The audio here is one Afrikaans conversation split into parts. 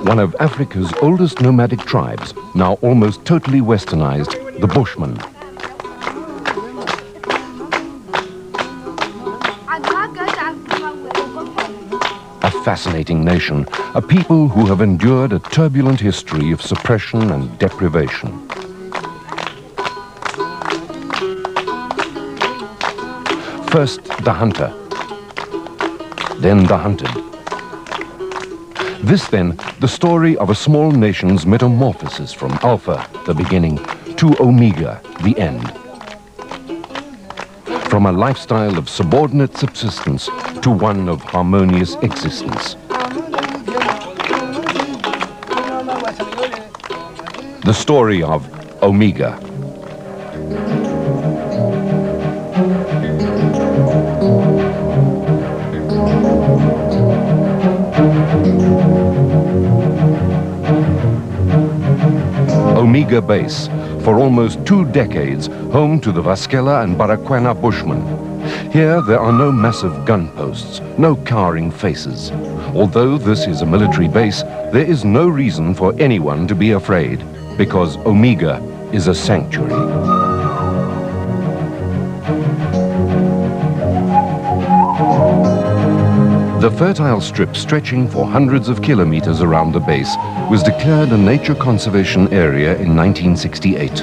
one of Africa's oldest nomadic tribes, now almost totally westernized, the Bushmen. A fascinating nation, a people who have endured a turbulent history of suppression and deprivation. First, the hunter, then the hunted. This, then, the story of a small nation's metamorphosis from Alpha, the beginning, to Omega, the end. From a lifestyle of subordinate subsistence to one of harmonious existence. The story of Omega. Omega Base, for almost 2 decades, home to the Vasquela and Baraquena Bushmen. Here there are no massive gun posts, no cowering faces. Although this is a military base, there is no reason for anyone to be afraid, because Omega is a sanctuary. The fertile strip stretching for hundreds of kilometers around the base was declared a nature conservation area in 1968.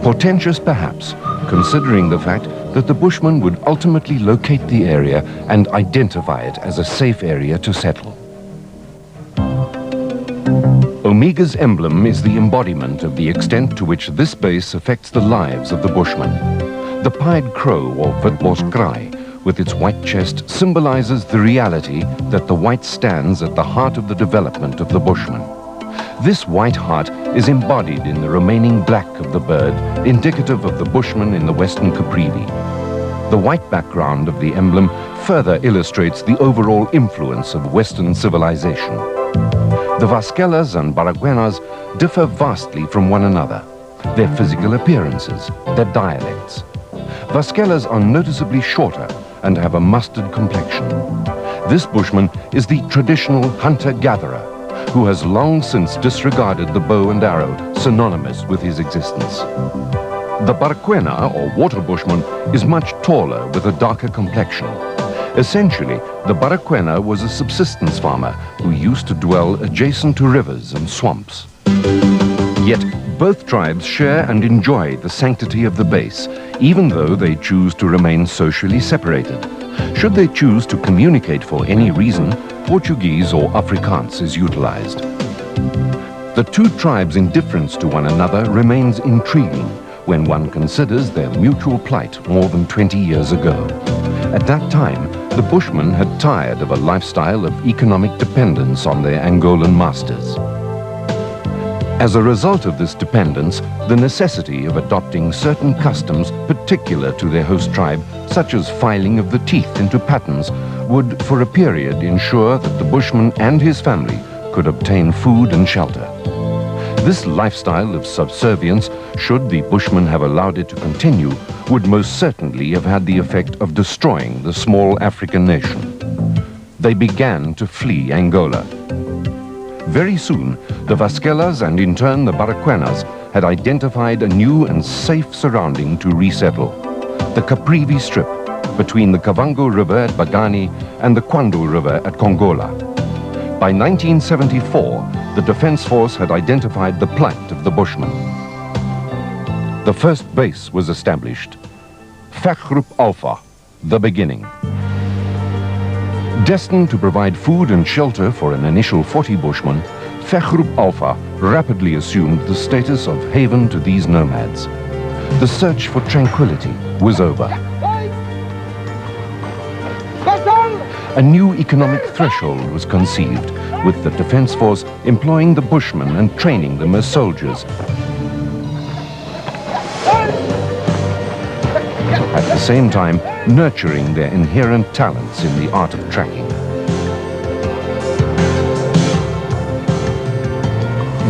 Portentous perhaps, considering the fact that the Bushmen would ultimately locate the area and identify it as a safe area to settle. Omega's emblem is the embodiment of the extent to which this base affects the lives of the Bushmen. The pied crow, or Witboskraai, with its white chest, symbolizes the reality that the white stands at the heart of the development of the Bushmen. This white heart is embodied in the remaining black of the bird, indicative of the Bushmen in the Western Caprivi. The white background of the emblem further illustrates the overall influence of Western civilization. The Vasquelas and Baraquenas differ vastly from one another, their physical appearances, their dialects. Vasquelas are noticeably shorter and have a mustard complexion. This Bushman is the traditional hunter-gatherer, who has long since disregarded the bow and arrow, synonymous with his existence. The Baraquena, or water Bushman, is much taller with a darker complexion. Essentially, the Baraquena was a subsistence farmer who used to dwell adjacent to rivers and swamps. Yet, both tribes share and enjoy the sanctity of the base, even though they choose to remain socially separated. Should they choose to communicate for any reason, Portuguese or Afrikaans is utilized. The two tribes' indifference to one another remains intriguing when one considers their mutual plight more than 20 years ago. At that time, the Bushmen had tired of a lifestyle of economic dependence on their Angolan masters. As a result of this dependence, the necessity of adopting certain customs particular to their host tribe, such as filing of the teeth into patterns, would for a period ensure that the Bushman and his family could obtain food and shelter. This lifestyle of subservience, should the Bushmen have allowed it to continue, would most certainly have had the effect of destroying the small African nation. They began to flee Angola. Very soon, the Vasquelas and in turn the Baraquenas had identified a new and safe surrounding to resettle, the Caprivi Strip, between the Kavango River at Bagani and the Kwandu River at Kongola. By 1974, the Defense Force had identified the plight of the Bushmen. The first base was established, Vechgroep Alpha, the beginning. Destined to provide food and shelter for an initial 40 Bushmen, Vechgroep Alpha rapidly assumed the status of haven to these nomads. The search for tranquility was over. A new economic threshold was conceived, with the Defense Force employing the Bushmen and training them as soldiers. At the same time, nurturing their inherent talents in the art of tracking.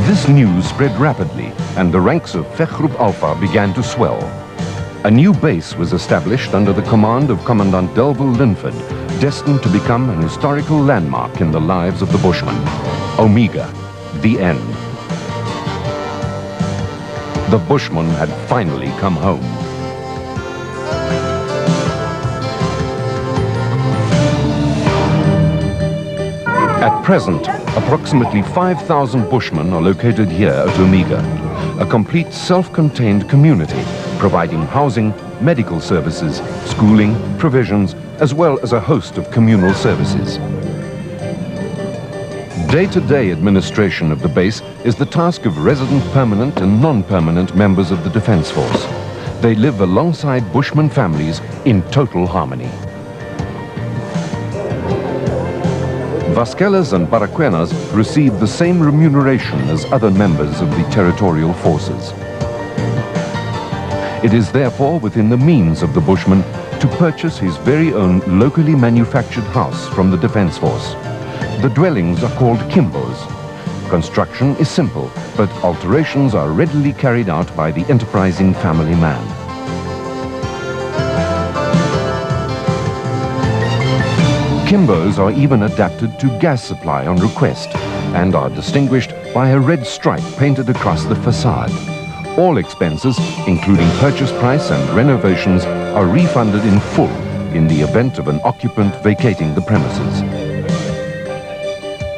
This news spread rapidly, and the ranks of Vechgroep Alpha began to swell. A new base was established under the command of Commandant Delville Linford, destined to become an historical landmark in the lives of the Bushmen, Omega, the end. The Bushman had finally come home. At present, approximately 5,000 Bushmen are located here at Omega, a complete self-contained community, providing housing, medical services, schooling, provisions, as well as a host of communal services. Day-to-day administration of the base is the task of resident permanent and non-permanent members of the Defense Force. They live alongside Bushman families in total harmony. Vasquelas and Baraquenas receive the same remuneration as other members of the territorial forces. It is therefore within the means of the Bushman to purchase his very own locally manufactured house from the Defense Force. The dwellings are called kimbos. Construction is simple, but alterations are readily carried out by the enterprising family man. Kimbos are even adapted to gas supply on request and are distinguished by a red stripe painted across the facade. All expenses, including purchase price and renovations, are refunded in full in the event of an occupant vacating the premises.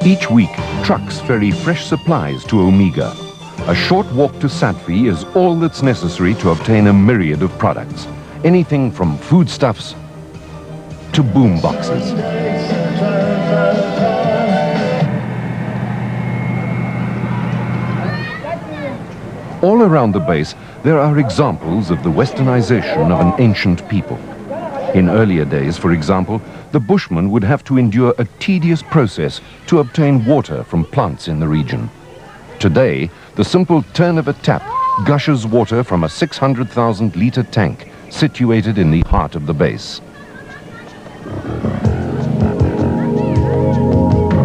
Each week, trucks ferry fresh supplies to Omega. A short walk to Satvi is all that's necessary to obtain a myriad of products, anything from foodstuffs to boom boxes. All around the base, there are examples of the westernization of an ancient people. In earlier days, for example, the Bushman would have to endure a tedious process to obtain water from plants in the region. Today, the simple turn of a tap gushes water from a 600,000-litre tank situated in the heart of the base.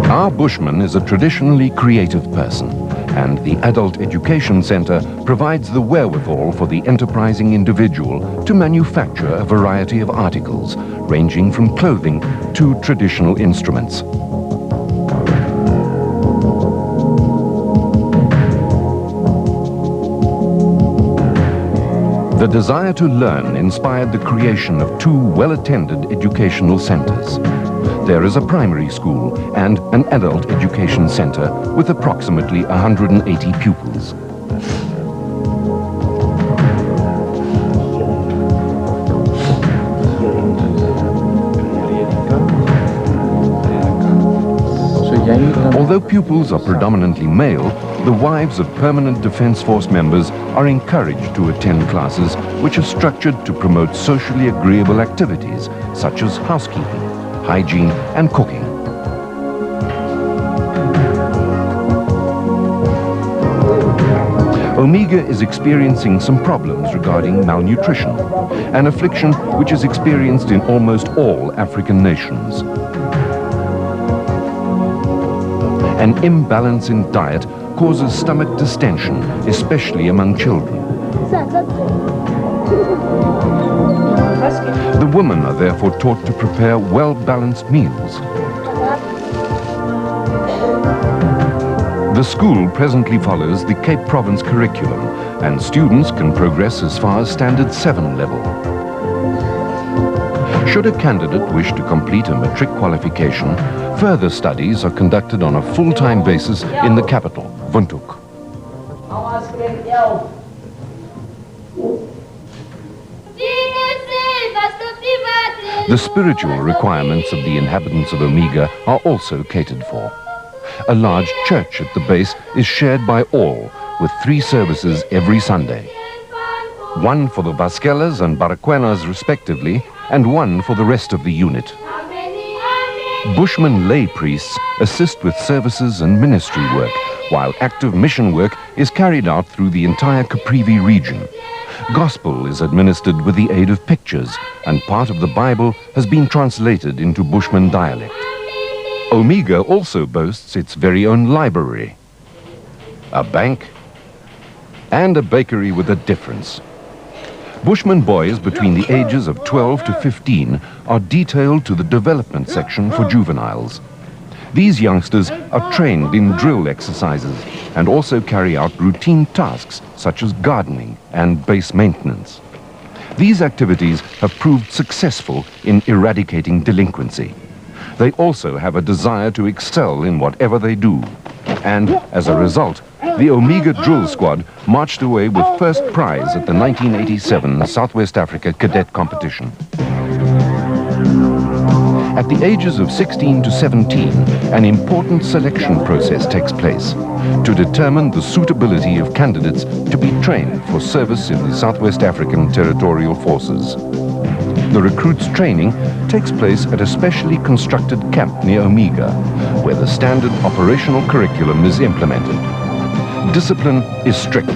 Our Bushman is a traditionally creative person, and the Adult Education Center provides the wherewithal for the enterprising individual to manufacture a variety of articles, ranging from clothing to traditional instruments. The desire to learn inspired the creation of two well-attended educational centers. There is a primary school and an adult education center with approximately 180 pupils. Although pupils are predominantly male, the wives of permanent Defense Force members are encouraged to attend classes which are structured to promote socially agreeable activities such as housekeeping, hygiene and cooking. Omega is experiencing some problems regarding malnutrition, an affliction which is experienced in almost all African nations. An imbalance in diet causes stomach distension, especially among children. The women are therefore taught to prepare well-balanced meals. The school presently follows the Cape Province curriculum, and students can progress as far as Standard 7 level. Should a candidate wish to complete a matric qualification, further studies are conducted on a full-time basis in the capital, Windhoek. The spiritual requirements of the inhabitants of Omega are also catered for. A large church at the base is shared by all, with 3 services every Sunday. One for the Vasquelas and Baraquenas respectively, and one for the rest of the unit. Bushman lay priests assist with services and ministry work, while active mission work is carried out through the entire Caprivi region. Gospel is administered with the aid of pictures, and part of the Bible has been translated into Bushman dialect. Omega also boasts its very own library, a bank, and a bakery with a difference. Bushman boys between the ages of 12 to 15 are detailed to the development section for juveniles. These youngsters are trained in drill exercises and also carry out routine tasks such as gardening and base maintenance. These activities have proved successful in eradicating delinquency. They also have a desire to excel in whatever they do. And as a result, the Omega Drill Squad marched away with first prize at the 1987 Southwest Africa Cadet Competition. At the ages of 16 to 17, an important selection process takes place to determine the suitability of candidates to be trained for service in the Southwest African Territorial Forces. The recruits' training takes place at a specially constructed camp near Omega, where the standard operational curriculum is implemented. Discipline is strict.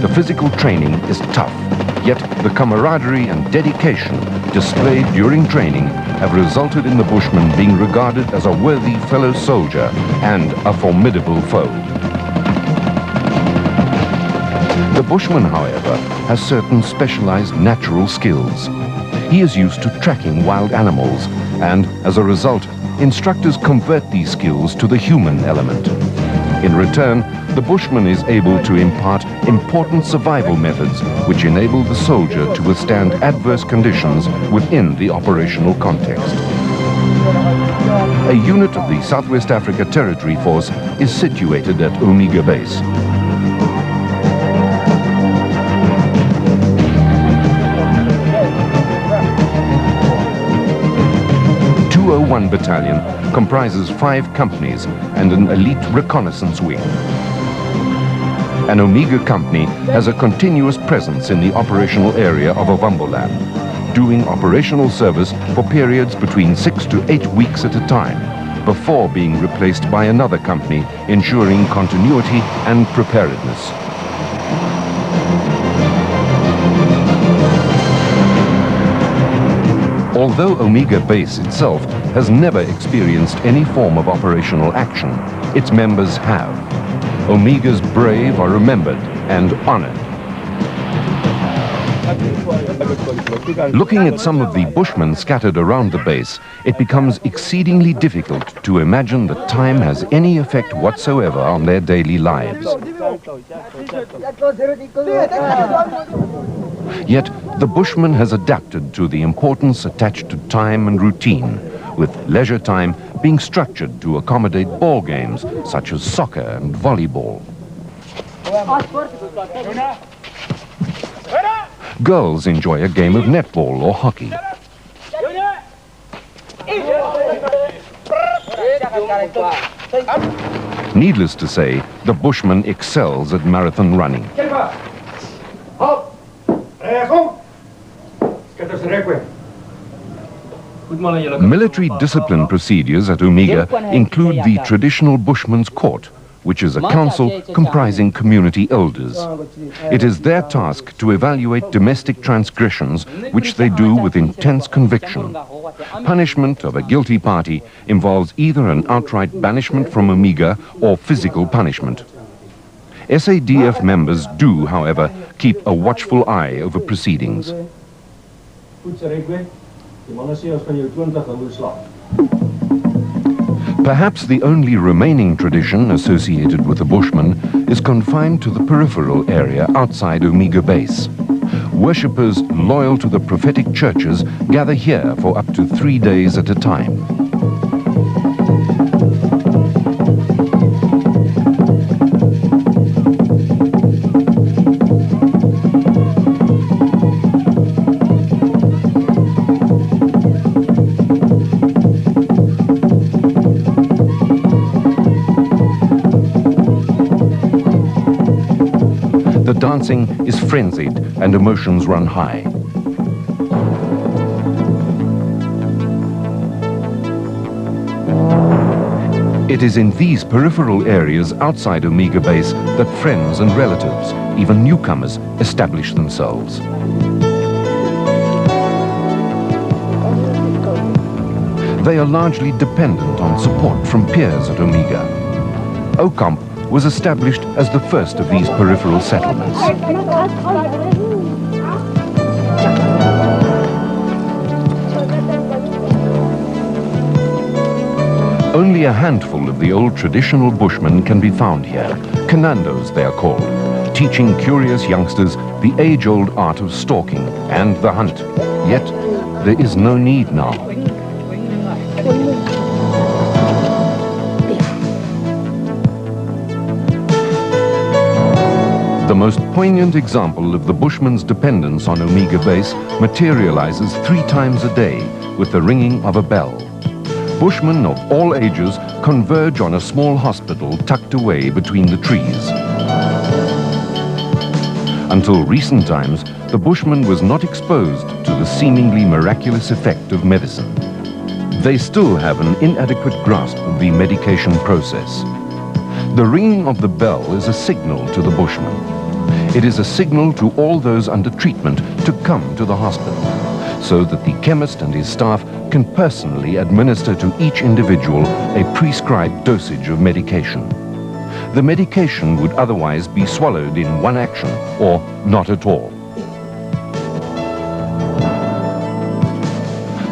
The physical training is tough, yet the camaraderie and dedication displayed during training have resulted in the Bushman being regarded as a worthy fellow soldier and a formidable foe. The Bushman, however, has certain specialized natural skills. He is used to tracking wild animals, and as a result, instructors convert these skills to the human element. In return, the Bushman is able to impart important survival methods which enable the soldier to withstand adverse conditions within the operational context. A unit of the Southwest Africa Territory Force is situated at Omega Base. One battalion comprises 5 companies and an elite reconnaissance wing. An Omega company has a continuous presence in the operational area of Ovamboland, doing operational service for periods between 6 to 8 weeks at a time, before being replaced by another company, ensuring continuity and preparedness. Although Omega Base itself has never experienced any form of operational action, its members have. Omega's brave are remembered and honored. Looking at some of the Bushmen scattered around the base, it becomes exceedingly difficult to imagine that time has any effect whatsoever on their daily lives. Yet, the Bushman has adapted to the importance attached to time and routine, with leisure time being structured to accommodate ball games such as soccer and volleyball. Girls enjoy a game of netball or hockey. Needless to say, the Bushman excels at marathon running. Military discipline procedures at Omega include the traditional Bushman's Court, which is a council comprising community elders. It is their task to evaluate domestic transgressions, which they do with intense conviction. Punishment of a guilty party involves either an outright banishment from Omega or physical punishment. SADF members do, however, keep a watchful eye over proceedings. Perhaps the only remaining tradition associated with the Bushman is confined to the peripheral area outside Omega Base. Worshippers loyal to the prophetic churches gather here for up to 3 days at a time. The dancing is frenzied and emotions run high. It is in these peripheral areas outside Omega Base that friends and relatives, even newcomers, establish themselves. They are largely dependent on support from peers at Omega. Ocamp was established as the first of these peripheral settlements. Only a handful of the old traditional bushmen can be found here. Kanandos they are called, teaching curious youngsters the age-old art of stalking and the hunt. Yet, there is no need now. The most poignant example of the bushman's dependence on Omega Base materializes 3 times a day with the ringing of a bell. Bushmen of all ages converge on a small hospital tucked away between the trees. Until recent times, the bushman was not exposed to the seemingly miraculous effect of medicine. They still have an inadequate grasp of the medication process. The ringing of the bell is a signal to the bushman. It is a signal to all those under treatment to come to the hospital, so that the chemist and his staff can personally administer to each individual a prescribed dosage of medication. The medication would otherwise be swallowed in one action, or not at all.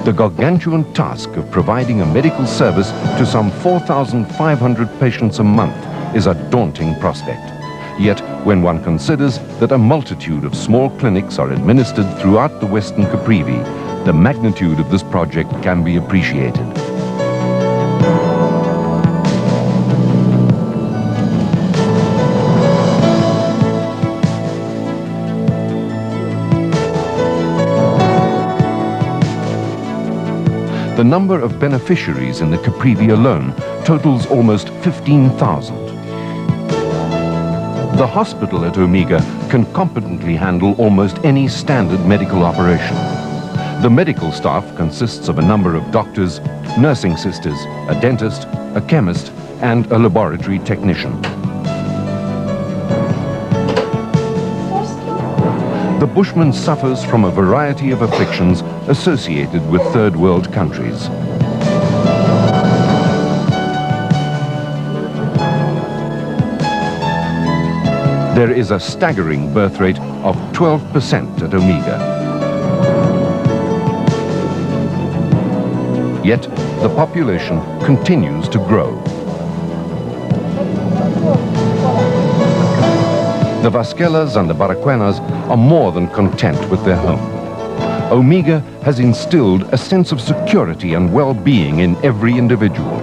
The gargantuan task of providing a medical service to some 4,500 patients a month is a daunting prospect. Yet, when one considers that a multitude of small clinics are administered throughout the Western Caprivi, the magnitude of this project can be appreciated. The number of beneficiaries in the Caprivi alone totals almost 15,000. The hospital at Omega can competently handle almost any standard medical operation. The medical staff consists of a number of doctors, nursing sisters, a dentist, a chemist, and a laboratory technician. The bushman suffers from a variety of afflictions associated with third world countries. There is a staggering birth rate of 12% at Omega. Yet, the population continues to grow. The Vasquelas and the Baragüenas are more than content with their home. Omega has instilled a sense of security and well-being in every individual.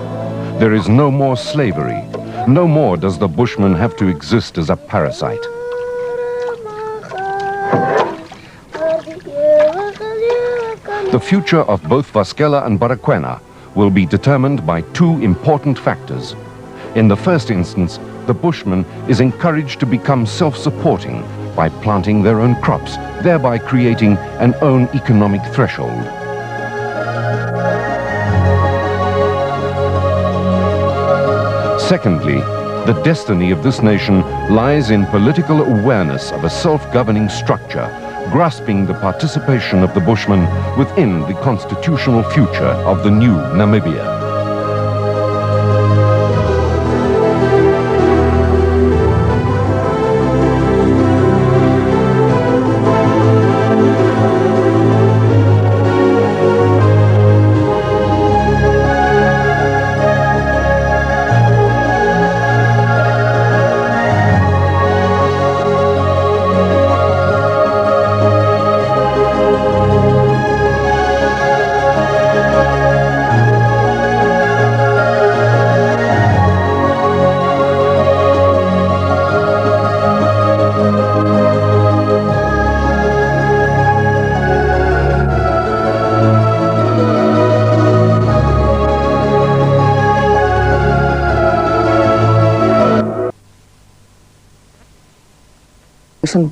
There is no more slavery. No more does the bushman have to exist as a parasite. The future of both Vasquela and Baragüena will be determined by 2 important factors. In the first instance, the bushman is encouraged to become self-supporting by planting their own crops, thereby creating an own economic threshold. Secondly, the destiny of this nation lies in political awareness of a self-governing structure, grasping the participation of the bushman within the constitutional future of the new Namibia.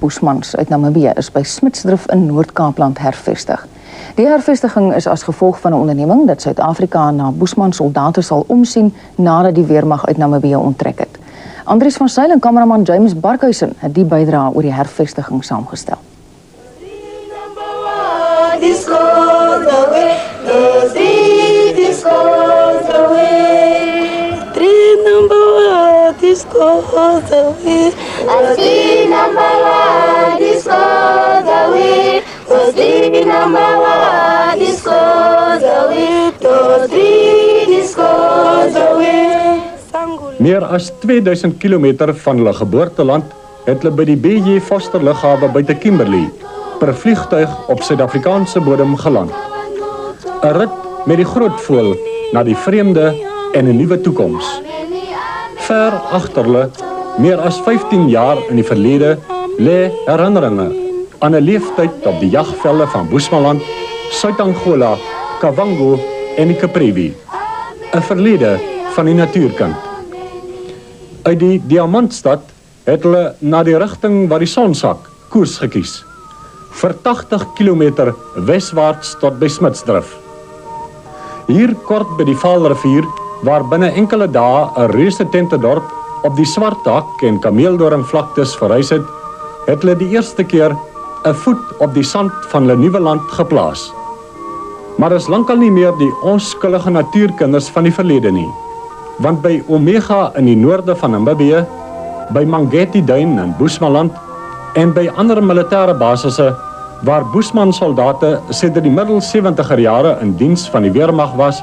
Bushmans uit Namibië is by Smitsdrift in Noord-Kaapland hervestig. Die hervestiging is as gevolg van 'n onderneming dat Suid-Afrika na Bushman soldate sal omsien nadat die weermag uit Namibië onttrek het. Andries van Zyl en kameraman James Barkhuisen het die bydrae oor die hervestiging saamgestel. This goes away. I see number 1, this goes away. I see number 1, this goes away. 2, 3, this goes away. Meer as 2000 kilometer van hulle geboorteland het hulle by die B.J. Foster lughawe buite Kimberley per vliegtuig op Suid-Afrikaanse bodem geland. 'n Rit met die groot voël na die vreemde en 'n nuwe toekoms. Ver agter hulle, meer as 15 jaar in die verlede, lê herinneringe aan 'n leeftyd op die jagvelde van Bushmanland, Suid-Angola, Kavango en die Caprivi. 'n verlede van die natuurkind. Uit die Diamantstad het hulle na die rigting waar die son sak koers gekies. Vir 80 kilometer weswaarts tot by Smitsdrift. Hier kort by die Vaalrivier, waar binne enkele dae 'n reuse tentedorp op die Swarthak en Kameeldoringvlaktes verhuis het, het hulle die eerste keer 'n voet op die sand van hulle nuwe land geplaas. Maar is lankal nie meer die onskuldige natuurkinders van die verlede nie, want by Omega in die noorde van Namibië, by Mangetti-duin in Bushmanland en by ander militêre basisse waar Bushman-soldate sedert die middel 70er jare in diens van die weermag was,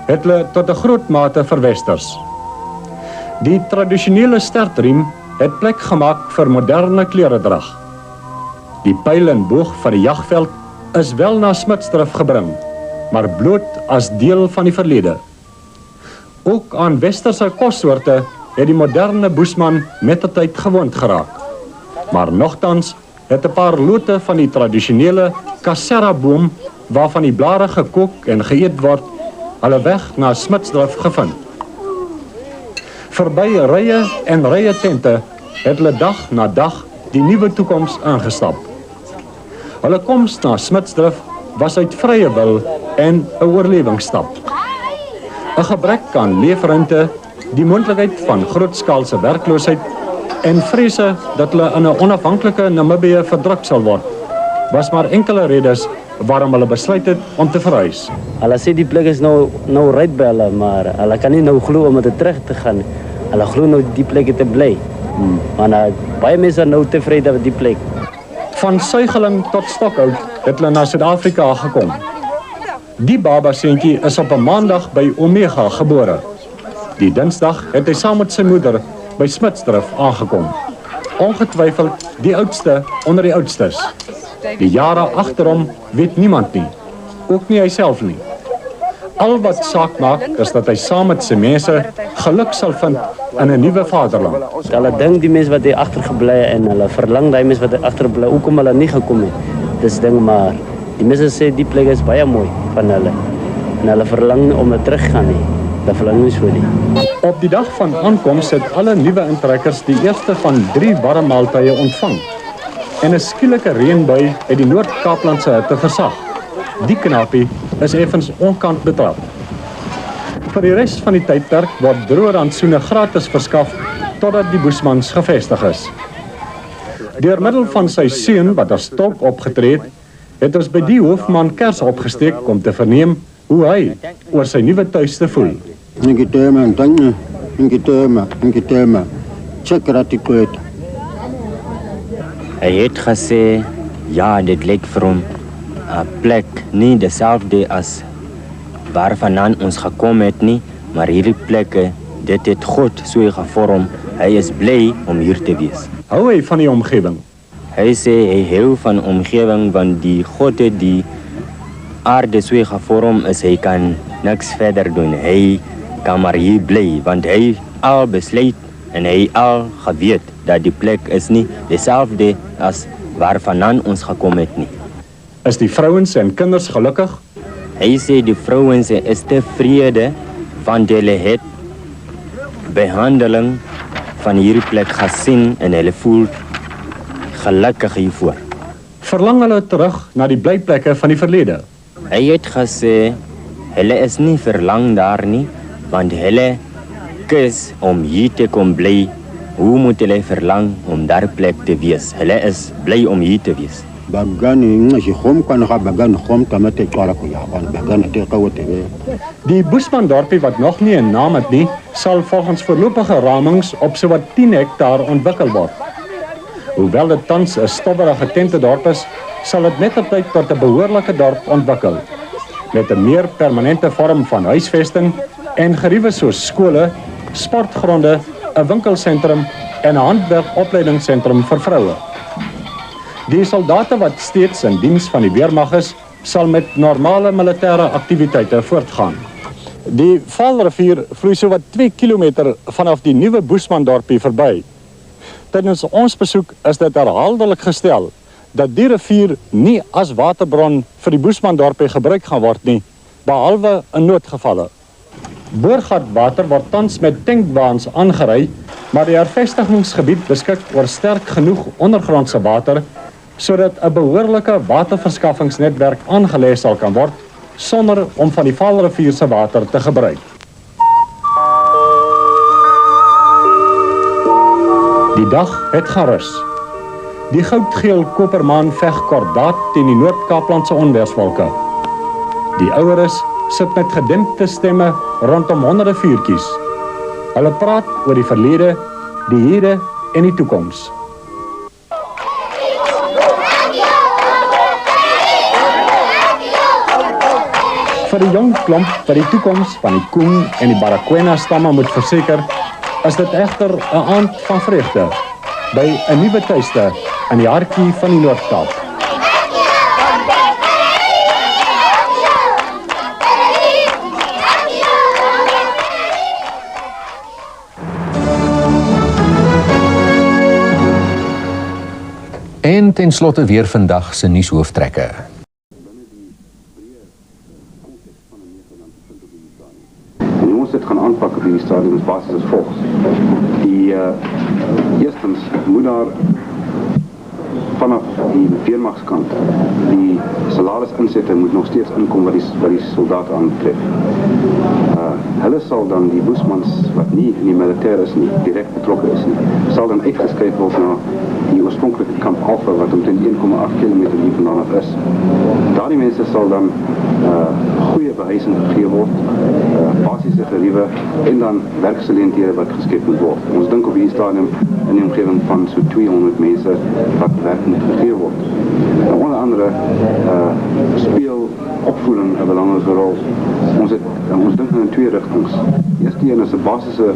het hulle tot 'n groot mate verwesters. Die tradisionele stertriem het plek gemaak vir moderne kleredrag. Die pyl en boog van die jagveld is wel na Smitsdrift gebring, maar bloot as deel van die verlede. Ook aan westerse kossoorte het die moderne Bushman met die tyd gewoond geraak. Maar nogtans het 'n paar lote van die tradisionele Cassera-boom, waarvan die blare gekook en geëet word, hulle weg na Smitsdrift gevind. Verby rye en rye tente het hulle dag na dag die nuwe toekoms ingestap. Hulle koms na Smitsdrift was uit vrye wil en 'n oorlewingsstap. 'n Gebrek aan leefruimte, die moontlikheid van grootskaalse werkloosheid en vrese dat hulle in 'n onafhanklike Namibië verdruk sal word, was maar enkele redes waarom hulle besluit het om te verhuis. Hulle sê die plek is nou right by hulle, maar hulle kan nie nou glo om dit terug te gaan. Hulle glo nou die plek te bly. Maar baie mense nou tevrede met die plek. Van Suigeling tot Stokhout het hulle na Suid-Afrika gekom. Die babaseentjie is op 'n maandag by Omega gebore. Die Dinsdag het hy saam met sy moeder by Smitsdrift aangekom. Ongetwyfeld die oudste onder die oudstes. Die jare agter hom weet niemand nie, ook nie hy self nie. Al wat saak maak is dat hy saam met sy mense geluk sal vind in 'n nuwe vaderland. Hulle dink die mense wat hier agtergebly en hulle verlang daai mense wat hier agterbly, hoekom hulle nie gekom het. Dis ding, maar die mense sê die plek is baie mooi van hulle. En hulle verlang nie om terug te gaan nie. Hulle verlang nie so nie. Op die dag van aankoms het alle nuwe intrekkers die eerste van 3 warm maaltye ontvang. En 'n skielike reënbui het die Noord-Kaaplandse hitte versag. Die knapie is effens onkant betrap. Vir die res van die tydperk word droë rantsoene gratis verskaf totdat die Bushmans gevestig is. Deur middel van sy seun wat as tolk opgetree het ons by die hoofman kers opgesteek om te verneem hoe hy oor sy nuwe tuiste voel. Hy het gesê, ja, dit lyk vir hom 'n plek nie dieselfde as waarvandaan ons gekom het nie, maar hierdie plekke, dit het God so gevorm. Hy is bly om hier te wees. Hou hy van die omgewing? Hy sê hy hou van omgewing, want die God het die aarde so gevorm is, hy kan niks verder doen. Hy kan maar hier bly, want hy al besluit en hy al geweet dat die plek is nie dieselfde as waarvandaan ons gekom het nie. Is die vrouens en kinders gelukkig? Hy sê die vrouens is tevrede, want hulle het behandeling van hierdie plek gesien en hulle voel gelukkig hiervoor. Verlang hulle terug na die blyplekke van die verlede? Hy het gesê, hulle is nie verlang daar nie, want hulle kies om hier te kom bly. Hoe moet hulle verlang om daar plek te wees? Hulle is bly om hier te wees. Die Bushman-dorpie wat nog nie 'n naam het nie, sal volgens voorlopige ramings op sowat 10 hektaar ontwikkel word. Hoewel dit tans 'n stowwerige tentedorp is, sal dit met die tyd tot 'n behoorlike dorp ontwikkel, met 'n meer permanente vorm van huisvesting en geriewe soos skole, sportgronde, 'n winkelsentrum en 'n handwerkopleidingsentrum vir vroue. Die soldate wat steeds in diens van die weermag is, sal met normale militêre aktiwiteite voortgaan. Die Vaalrivier vloei sowat 2 kilometer vanaf die nuwe Boesmandorpie verby. Tydens ons besoek is dit herhaaldelik gestel dat die rivier nie as waterbron vir die Boesmandorpie gebruik gaan word nie, behalwe in noodgevalle. Boorgatwater word tans met tankwaans aangery, maar die hervestigingsgebied beskik oor sterk genoeg ondergrondse water, sodat 'n behoorlike waterverskaffingsnetwerk aangelê sal kan word, sonder om van die Vaalrivier se water te gebruik. Die dag het gaan rus. Die goudgeel kopermaan veg kordaat teen die Noord-Kaaplandse onweerswolke. Die oueres sit met gedempte stemme rondom honderde vuurtjies. Hulle praat oor die verlede, die hede en die toekoms. Vir die jong klomp wat die toekoms van die Koen en die Baragwena stamme moet verseker, is dit egter 'n aand van vreugde by 'n nuwe tuiste in die hartjie van die Noord-Kaap. En ten slotte weer vandag se nuushooftrekke. En ons dit gaan aanpak op die stadium is basis as volgs. Eerstens moet daar vanaf die weermagskant die salarisinsitte moet nog steeds inkom wat die soldate aantref. Hulle sal dan die Boesmans wat nie in die militêr is nie, direk betrokke is nie, sal dan uitgeskryf word na die oorspronklike kamp Alpha wat omtrent 1,8 km hier vandaan af is. Daardie mense sal dan goeie behuising gegee word, basiese geriewe en dan werksgeleenthede wat geskep moet word. Ons dink op hierdie stadium in die omgewing van so 200 mense wat werk moet gegee word. En onder andere speel opvoeding 'n belangrike rol. Ons dink in 2 rigtings. Eerste een is 'n basiese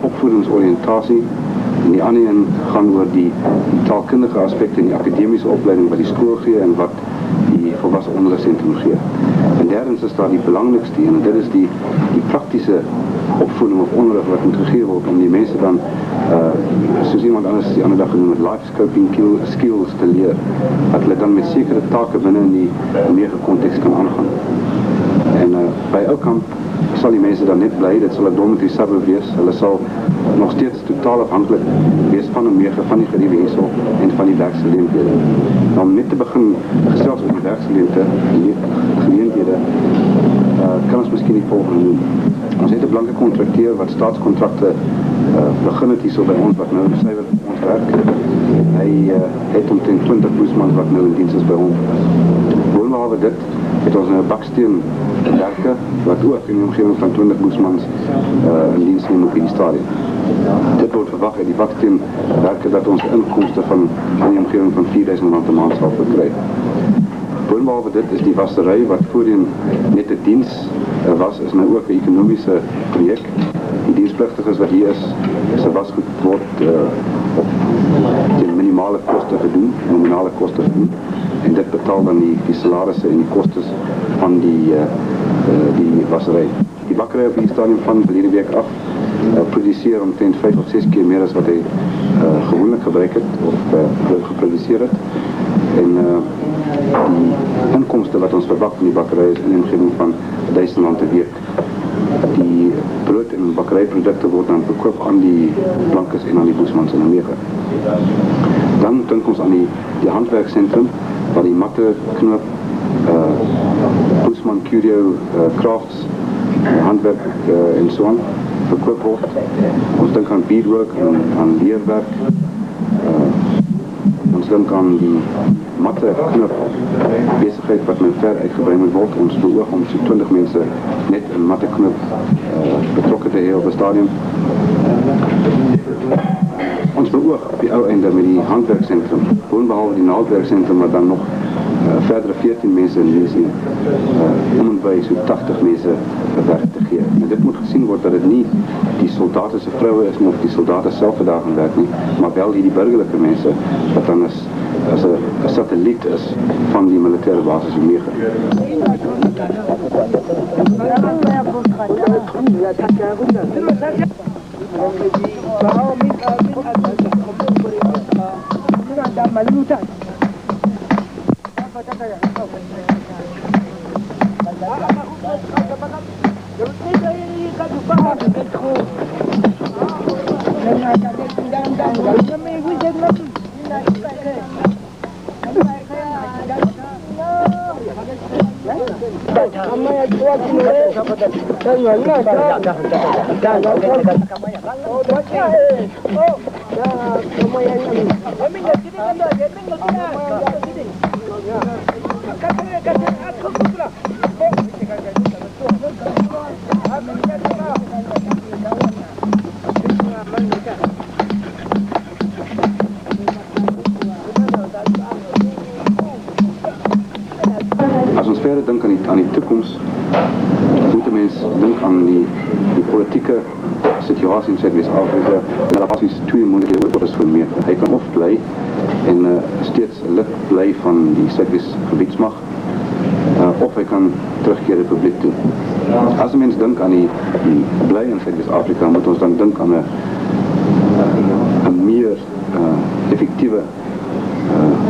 opvoedingsoriëntasie en die ander een gaan oor die taalkundige aspekte en die akademiese opleiding wat die skool gee en wat die volwasse onderwysentrum gee. En derdens is daar die belangrikste een en dit is die praktiese opvoeding of onderrig wat moet gegee word om die mense dan soos iemand anders die ander dag genoem het, life scoping skills te leer, dat hulle dan met sekere take binne in die mega konteks kan aangaan. En by Oukamp sal die mense dan net bly, dit sal 'n dormitory suburb wees, hulle sal nog steeds totaal afhanklik wees van 'n mega van die geriewe hierso en van die werksgeleenthede. Om net te begin gesels oor die werksgeleenthede, kan ons miskien die volgende doen. Ons het 'n blanke kontrakteur wat staatskontrakte begin het hierso by ons wat nou suiwer ons werk. Hy het omtrent 20 Boesmans wat nou in diens is by ons. Boonbehalwe dit het ons 'n baksteenwerke wat ook in die omgewing van 20 Boesmans in diens neem op die stadium. Dit word verwag uit die baksteenwerke dat ons inkomste van in die omgewing van R4.000 per maand sal verkry. Boonbehalwe dit is die wassery wat voorheen net 'n diens was, is nou ook 'n ekonomiese projek. Die dienspligtiges wat hier is, se wasgoed word op teen minimale koste gedoen, nominale koste gedoen. En dit betaal dan die salarisse en die kostes van die wassery. Die bakkery op die stadium van verlede week af produseer omtrent 5 of 6 keer meer as wat hy gewoonlik gebruik het of geproduseer het. En die inkomste wat ons verwag van die bakkery is in die omgewing van R1.000 per week. Die brood en bakkeryprodukte word dan verkoop aan die blankes en aan die Boesmans in Omega. Dan dink ons aan die handwerksentrum waar die matte, knoop, Boesman Curio crafts, handwerk en so aan verkoop word. Ons dink aan beadwork en aan leerwerk. Ons dink aan die matte knip besigheid wat nou ver uitgebrei moet word. Ons beoog om so 20 mense net in matte knip betrokke te hê op 'n stadium. Ons beoog op die ou einde met die handwerksentrum, boonbehalwe die naaldwerksentrum wat dan nog verdere 14 mense in diens neem, om en by so 80 mense werk te gee. En dit moet gesien word dat dit nie die soldate se vroue is nie of die soldate self wat daar gaan werk nie, maar wel die burgerlike mense wat dan as 'n satelliet is van die militêre basis in Mega. As ons verder dink aan die toekoms, moet 'n mens dink aan die politieke situasie in Suid-Afrika. En daar is twee moontlikhede wat is vir meer. Hy kan of bly en steeds lid bly van die Suid-Gebiedsmag, of hy kan terugkeer Republiek toe. As 'n mens dink aan die bly in Suid-Afrika, moet ons dan dink aan 'n meer effektiewe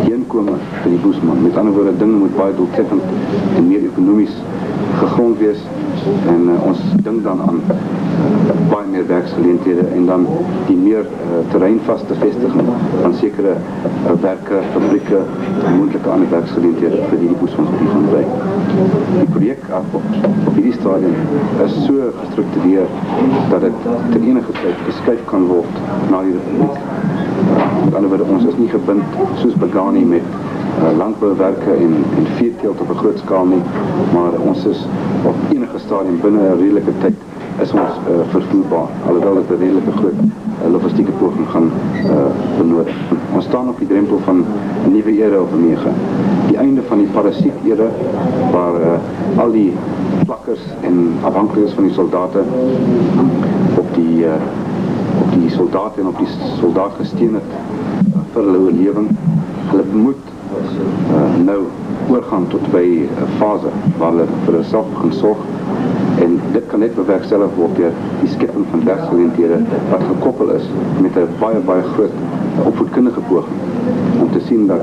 heenkome vir die Boesman. Met ander woorde, dinge moet baie doeltreffend en meer ekonomies gegrond wees. En ons dink dan aan baie meer werksgeleenthede en dan die meer terreinvaste vestiging van sekere werke, fabrieke en moontlike ander werksgeleenthede vir die Boesman op die gaan bly. Die projek op hierdie stadium is so gestruktureer dat dit ter enige tyd geskuif kan word na die Republiek. Met ander woorde, ons is nie gebind soos Begani met landbouwerke en veeteelt op 'n groot skaal nie, maar ons is op enige stadium binne 'n redelike tyd is ons vervoerbaar, alhoewel dit 'n redelike groot logistieke poging gaan benodig. Ons staan op die drempel van 'n nuwe era op 9. Die einde van die parasiet-era waar al die plakkers en afhanklikes van die soldate op die soldate en op die soldaat gesteun het vir hulle oorlewing. Hulle moet nou oorgaan tot by 'n fase waar hulle vir hulself begin sorg, en dit kan net bewerkstellig word deur die skepping van werksgeleenthede wat gekoppel is met 'n baie groot opvoedkundige poging om te sien dat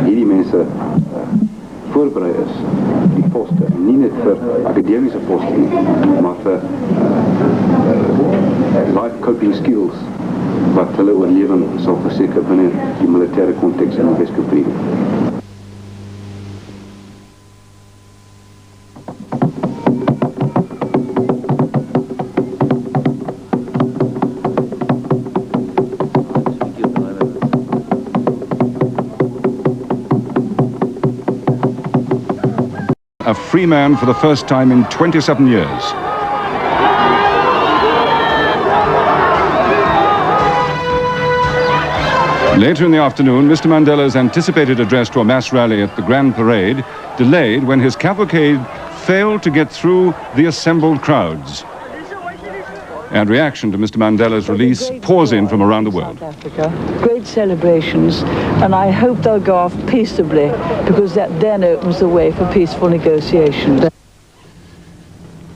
hierdie mense voorberei is die poste, en nie net vir akademiese poste nie, maar vir life coping skills wat hulle oorlewing sal verseker binne die militêre konteks in die Weskaap. A free man for the first time in 27 years. Later in the afternoon, Mr. Mandela's anticipated address to a mass rally at the Grand Parade delayed when his cavalcade failed to get through the assembled crowds. And reaction to Mr. Mandela's release pours in from around the world. South Africa, great celebrations, and I hope they'll go off peaceably, because that then opens the way for peaceful negotiations.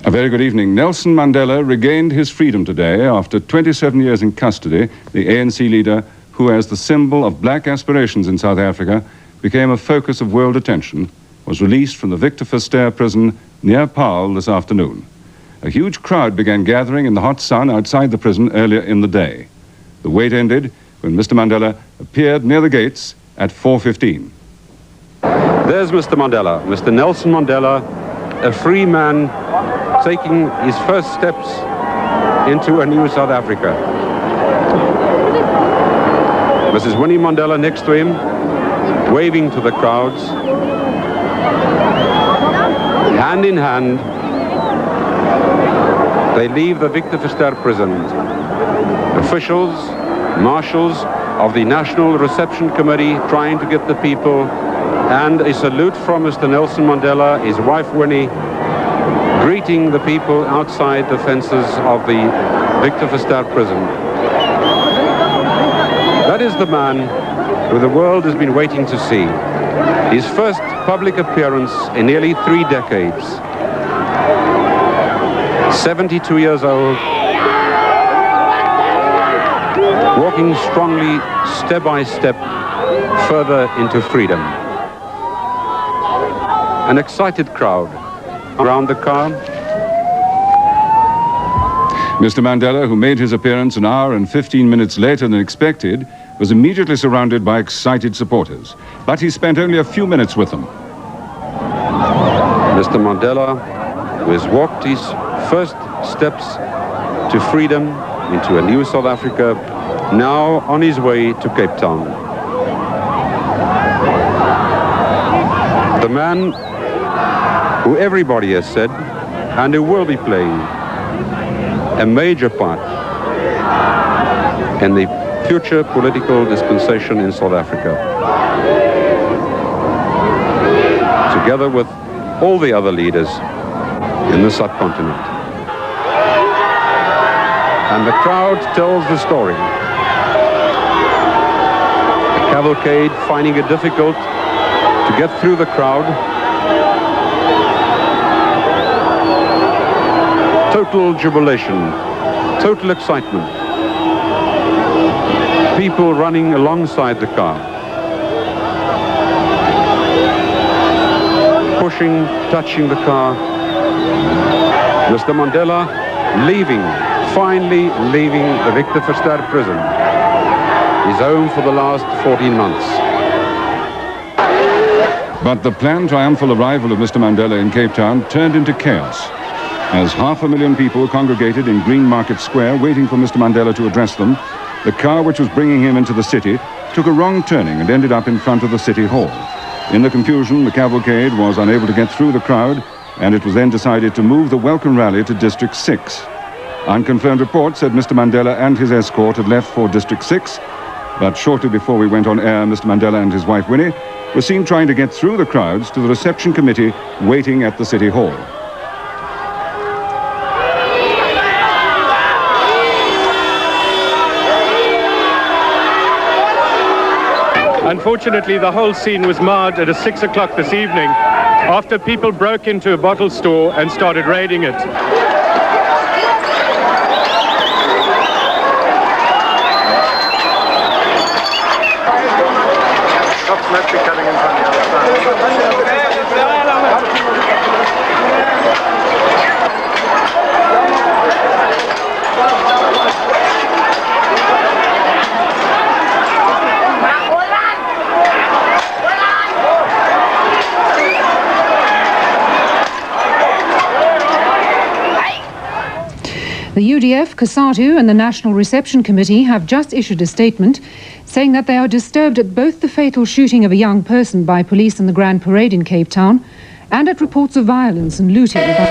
A very good evening. Nelson Mandela regained his freedom today after 27 years in custody. The ANC leader, who as the symbol of black aspirations in South Africa became a focus of world attention, was released from the Victor Verster prison near Paarl this afternoon. A huge crowd began gathering in the hot sun outside the prison earlier in the day. The wait ended when Mr. Mandela appeared near the gates at 4:15. There's Mr. Mandela, Mr. Nelson Mandela, a free man taking his first steps into a new South Africa. Mrs. Winnie Mandela next to him, waving to the crowds. Hand in hand, they leave the Victor Verster prison. Officials, marshals of the National Reception Committee trying to get the people, and a salute from Mr. Nelson Mandela, his wife Winnie, greeting the people outside the fences of the Victor Verster prison. That is the man who the world has been waiting to see. His first public appearance in nearly 3 decades. 72 years old, walking strongly, step by step, further into freedom. An excited crowd around the car. Mr. Mandela, who made his appearance an hour and 15 minutes later than expected, was immediately surrounded by excited supporters. But he spent only a few minutes with them. Mr. Mandela, who has walked his first steps to freedom into a new South Africa, now on his way to Cape Town. The man who everybody has said, and who will be playing a major part in the future political dispensation in South Africa, together with all the other leaders in the subcontinent. And the crowd tells the story. The cavalcade finding it difficult to get through the crowd. Total jubilation, total excitement. People running alongside the car. Pushing, touching the car. Mr. Mandela finally leaving the Victor Verster prison. His home for the last 14 months. But the planned triumphal arrival of Mr. Mandela in Cape Town turned into chaos, as 500,000 people congregated in Green Market Square waiting for Mr. Mandela to address them. The car which was bringing him into the city took a wrong turning and ended up in front of the City Hall. In the confusion, the cavalcade was unable to get through the crowd, and it was then decided to move the welcome rally to District 6. Unconfirmed reports said Mr. Mandela and his escort had left for District 6, but shortly before we went on air, Mr. Mandela and his wife Winnie were seen trying to get through the crowds to the reception committee waiting at the City Hall. Unfortunately, the whole scene was marred at 6 o'clock this evening after people broke into a bottle store and started raiding it. The UDF, COSATU and the National Reception Committee have just issued a statement saying that they are disturbed at both the fatal shooting of a young person by police in the Grand Parade in Cape Town and at reports of violence and looting by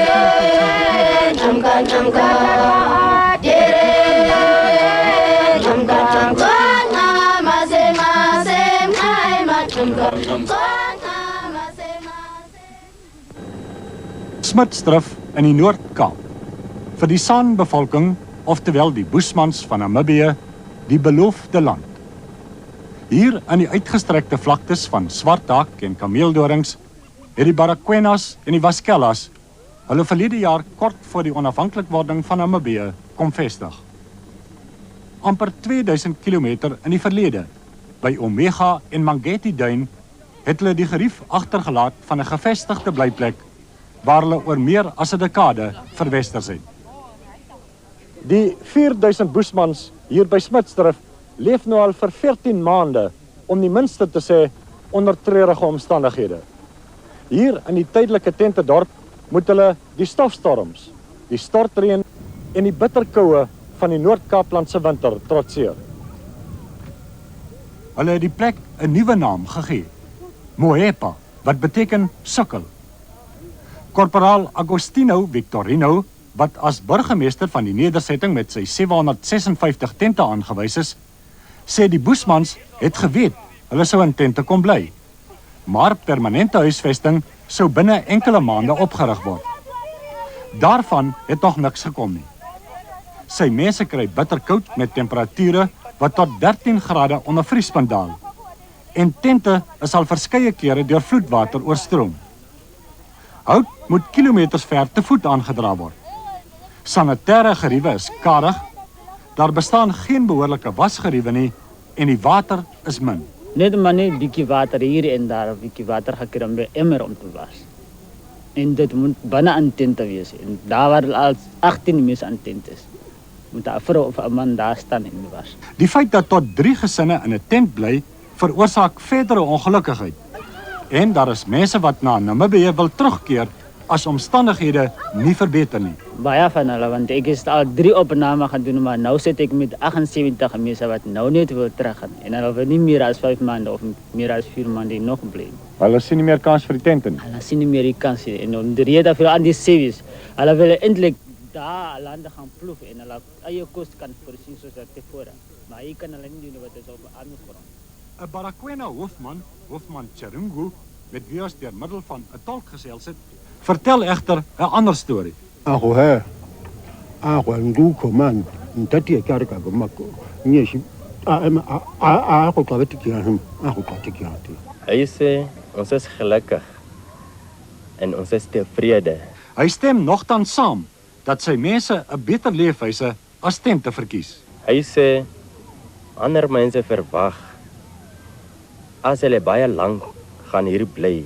Smutsdrif in die Noord-Kaap. Vir die San-bevolking, oftewel die Bushmans van Namibië, die beloofde land. Hier aan die uitgestrekte vlaktes van Swarthak en Kameeldorings het die Barakwenas en die Waskellas hulle verlede jaar kort voor die onafhanklikwording van Namibië kom vestig. Amper 2000 kilometer in die verlede, by Omega en Mangeti Duin, het hulle die gerief agtergelaat van 'n gevestigde blyplek waar hulle oor meer as 'n dekade verwesters het. Die 4000 Bushmans hier by Smutsdrif leef nou al vir 14 maande, om die minste te sê, onder treurige omstandighede. Hier in die tydelike tentedorp moet hulle die stofstorms, die stortreën en die bitterkoue van die Noord-Kaaplandse winter trotseer. Hulle het die plek 'n nuwe naam gegee, Mohepa, wat beteken sukkel. Korporaal Agostino Victorino, wat as burgemeester van die nedersetting met sy 756 tente aangewys is, sê die Bushmans het geweet hulle sou in tente kon bly, maar permanente huisvesting sou binne enkele maande opgerig word. Daarvan het nog niks gekom nie. Sy mense kry bitterkoud met temperature wat tot 13 grade onder vriespunt daal. En tente is al verskeie kere deur vloedwater oorstroom. Hout moet kilometers ver te voet aangedra word. Sanitêre geriewe is karig, daar bestaan geen behoorlike wasgeriewe nie en die water is min. Net maar net bietjie water hier en daar, 'n bietjie water gekry by emmer om te was. En dit moet binne aan tente wees. En daar waar al 18 mense aan tent is, moet 'n vrou of 'n man daar staan en was. Die feit dat tot 3 gesinne in 'n tent bly, veroorsaak verdere ongelukkigheid. En daar is mense wat na Namibië wil terugkeer as omstandighede nie verbeter nie. Baie van hulle, want ek is al 3 opname gedoen, maar nou sit ek met 78 mense wat nou net wil terug gaan. En hulle wil nie meer as 5 maande of meer as 4 maande nog bly. Hulle sien nie meer kans vir die tente nie. Hulle sien nie meer die kans nie. En om die rede vir aan die service, hulle wil eintlik daar lande gaan ploeg en hulle eie kos kan voorsien soos dat tevore. Maar hier kan hulle nie doen wat is op 'n ander grond. 'n Baragwena hoofman Cherungu, met wie ons deur middel van 'n tolk gesels het, vertel egter 'n ander storie. Hy sê ons is gelukkig en ons is tevrede. Hy stem nogtans saam dat sy mense 'n beter leefwyse as tente verkies. Hy sê ander mense verwag as hulle baie lank gaan hier bly.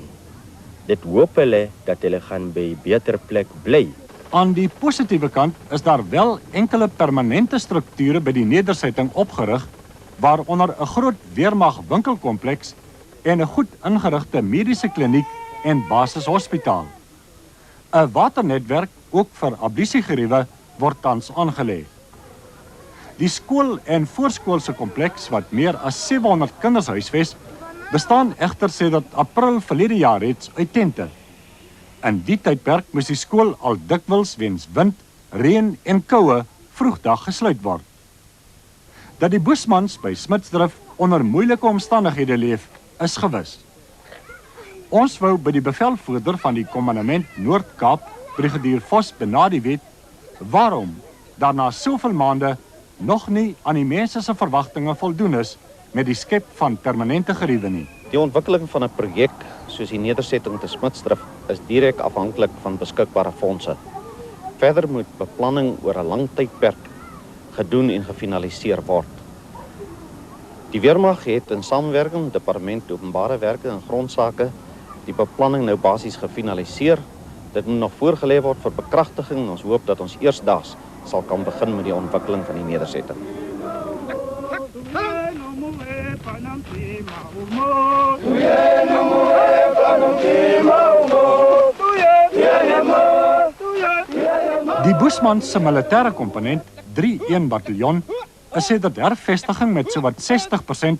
Dit hoop hulle dat hulle gaan by 'n beter plek bly. Aan die positiewe kant is daar wel enkele permanente strukture by die nedersetting opgerig, waaronder 'n groot weermag winkelkompleks en 'n goed ingerigte mediese kliniek en basishospitaal. 'n Waternetwerk, ook vir ablusiegeriewe, word tans aangelê. Die skool- en voorskoolse kompleks, wat meer as 700 kinders huisves, bestaan egter sedert April verlede jaar reeds uit tente. In die tydperk moes die skool al dikwels weens wind, reën en koue vroegdag gesluit word. Dat die Bushmans by Smitsdrift onder moeilike omstandighede leef, is gewis. Ons wou by die bevelvoerder van die Kommandement Noord-Kaap, Brigadier Vos, benadeel weet waarom daar na soveel maande nog nie aan die mense se verwagtinge voldoen is met die skep van permanente geriewe nie. Die ontwikkeling van 'n projek soos die nedersetting te Smitsdrift is direk afhanklik van beskikbare fondse. Verder moet beplanning oor 'n lang tydperk gedoen en gefinaliseer word. Die weermag het in samewerking met Departement Openbare Werke en Grondsake die beplanning nou basies gefinaliseer. Dit moet nog voorgelê word vir bekragtiging en ons hoop dat ons eersdaags sal kan begin met die ontwikkeling van die nedersetting. Die Bushmans se militêre komponent, 3-1 bataljon, is sedert hervestiging met sowat 60%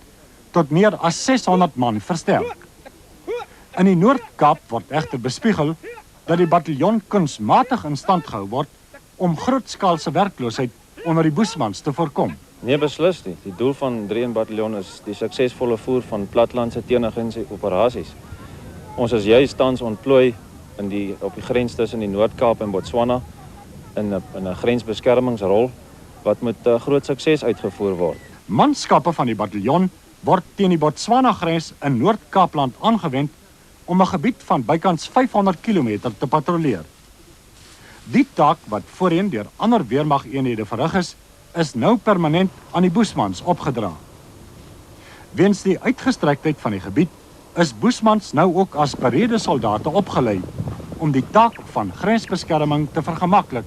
tot meer as 600 man versterk. In die Noord-Kaap word egter bespiegel dat die bataljon kunsmatig in stand gehou word om grootskaalse werkloosheid onder die Bushmans te voorkom. Nee, beslis nie. Die doel van 3-1 bataljon is die suksesvolle voer van platlandse teenagentsie operasies. Ons is juist tans ontplooi op die grens tussen die Noord-Kaap en Botswana in 'n grensbeskermingsrol wat met groot sukses uitgevoer word. Manskappe van die bataljon word teen die Botswana-grens in Noord-Kaapland aangewend om 'n gebied van bykans 500 km te patrolleer. Die taak wat voorheen deur ander weermageenhede verrig is nou permanent aan die Bushmans opgedra. Weens die uitgestrektheid van die gebied is Bushmans nou ook as berede soldate opgelei om die taak van grensbeskerming te vergemaklik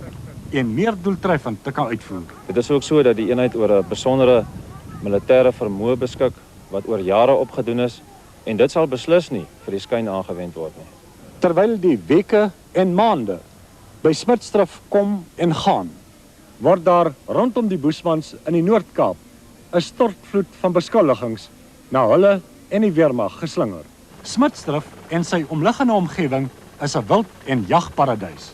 en meer doeltreffend te kan uitvoer. Dit is ook so dat die eenheid oor 'n besondere militêre vermoë beskik wat oor jare opgedoen is en dit sal beslis nie vir die skyn aangewend word nie. Terwyl die weke en maande by Smitsdrift kom en gaan, word daar rondom die Bushmans in die Noord-Kaap 'n stortvloed van beskuldigings na hulle en die weermag geslinger. Smitsdrift en sy omliggende omgewing is 'n wild- en jagparadys.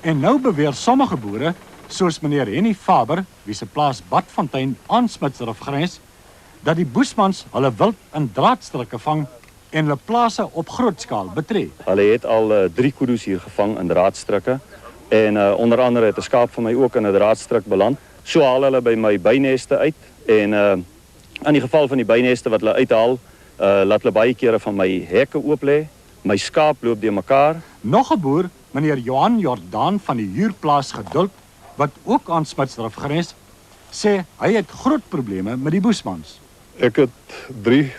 En nou beweer sommige boere, soos meneer Henny Faber, wie se plaas Badfontein aan Smitsdrift grens, dat die Bushmans hulle wild in draadstrikke vang en hulle plase op groot skaal betree. Hulle het al 3 kudu's hier gevang in draadstrikke, En onder andere het 'n skaap van my ook in 'n draadstryk beland. So haal hulle by my byneste uit en in die geval van die byneste wat hulle uithaal, laat hulle baie kere van my hekke oop lê. My skaap loop deur mekaar. Nog 'n boer, meneer Johan Jordaan van die huurplaas Geduld, wat ook aan Smitsdrift grens, sê hy het groot probleme met die Boesmans. Ek het 3